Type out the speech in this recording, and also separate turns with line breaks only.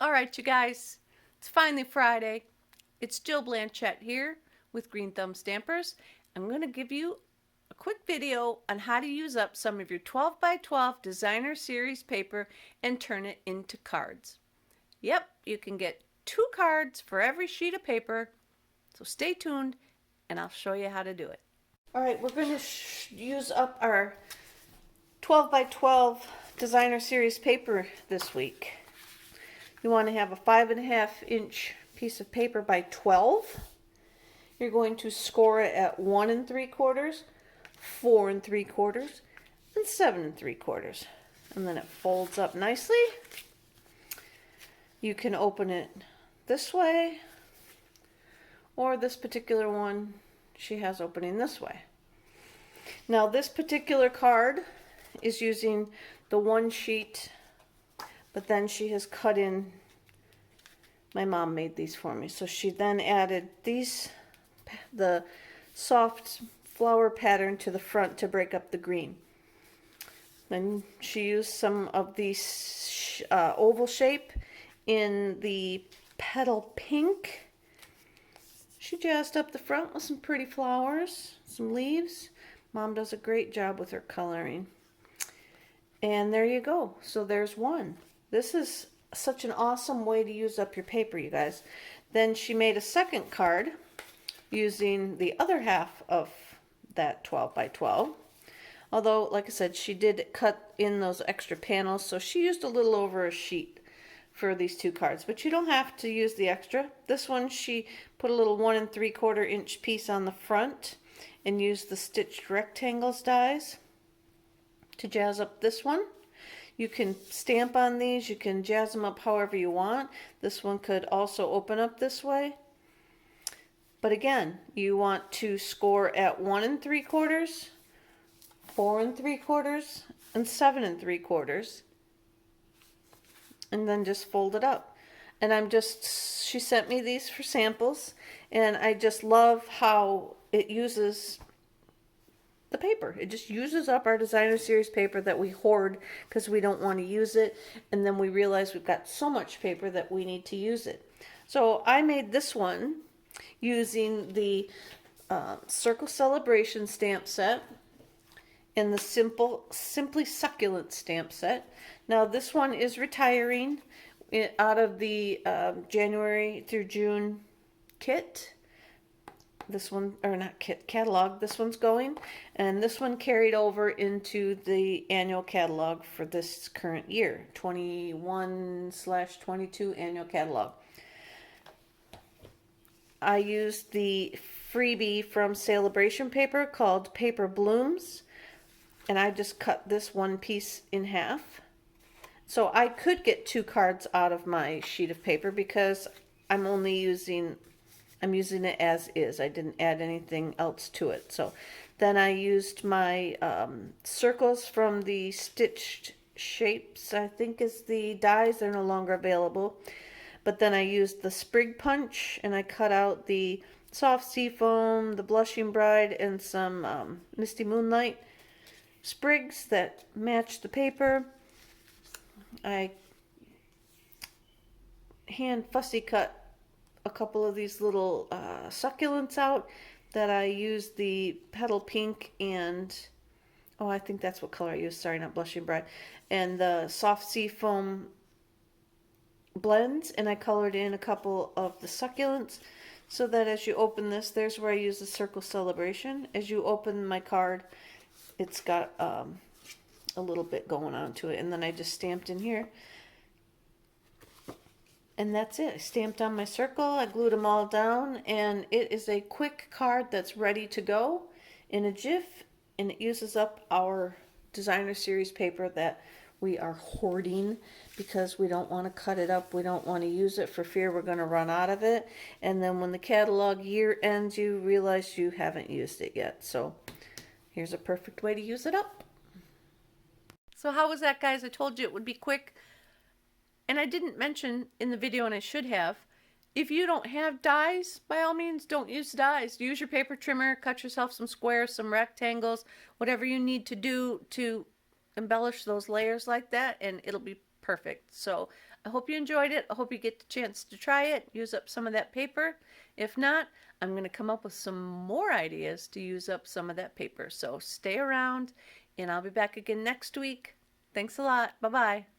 All right, you guys, it's finally Friday. It's Jill Blanchette here with Green Thumb Stampers. I'm going to give you a quick video on how to use up some of your 12 by 12 designer series paper and turn it into cards. Yep, you can get 2 cards for every sheet of paper, so stay tuned and I'll show you how to do it. All right, we're going to use up our 12 by 12 designer series paper this week. You want to have a 5.5-inch piece of paper by 12. You're going to score it at 1 3/4, 4 3/4, and 7 3/4. And then it folds up nicely. You can open it this way, or this particular one, she has opening this way. Now this particular card is using the one sheet, but then she has cut in, my mom made these for me, so she then added these, the soft flower pattern to the front to break up the green. Then she used some of these oval shape in the petal pink. She jazzed up the front with some pretty flowers, some leaves. Mom does a great job with her coloring. And there you go. So there's one. This is such an awesome way to use up your paper, you guys. Then she made a second card using the other half of that 12 by 12. Although, like I said, she did cut in those extra panels, so she used a little over a sheet for these 2 cards. But you don't have to use the extra. This one, she put a little 1 3/4-inch piece on the front and used the stitched rectangles dies to jazz up this one. You can stamp on these, you can jazz them up however you want. This one could also open up this way. But again, you want to score at 1 3/4, 4 3/4, and 7 3/4. And then just fold it up. And she sent me these for samples, and I just love how it uses the paper. It just uses up our designer series paper that we hoard because we don't want to use it, and then we realize we've got so much paper that we need to use it. So I made this one using the Circle Celebration stamp set and the Simply Succulent stamp set. Now this one is retiring out of the January through June kit. This one, or not kit, catalog, this one's going, and this one carried over into the annual catalog for this current year, 21/22 annual catalog. I used the freebie from Celebration paper called Paper Blooms, and I just cut this one piece in half. So I could get 2 cards out of my sheet of paper because I'm using it as is. I didn't add anything else to it. So then I used my circles from the Stitched Shapes, I think is the dies. They're no longer available. But then I used the Sprig Punch, and I cut out the Soft Seafoam, the Blushing Bride, and some Misty Moonlight sprigs that match the paper. I hand fussy cut a couple of these little succulents out that I used the petal pink and, oh, I think that's what color I used, sorry, not Blushing Bride, and the Soft Seafoam blends, and I colored in a couple of the succulents so that as you open this, there's where I use the Circle Celebration. As you open my card, it's got a little bit going on to it, and then I just stamped in here. And that's it. I stamped on my circle, I glued them all down, and it is a quick card that's ready to go in a jiff, and it uses up our designer series paper that we are hoarding because we don't want to cut it up, we don't want to use it for fear we're going to run out of it, and then when the catalog year ends you realize you haven't used it yet. So here's a perfect way to use it up. So how was that, guys? I told you it would be quick. And I didn't mention in the video, and I should have, if you don't have dies, by all means, don't use dies. Use your paper trimmer, cut yourself some squares, some rectangles, whatever you need to do to embellish those layers like that, and it'll be perfect. So I hope you enjoyed it. I hope you get the chance to try it, use up some of that paper. If not, I'm going to come up with some more ideas to use up some of that paper. So stay around, and I'll be back again next week. Thanks a lot. Bye-bye.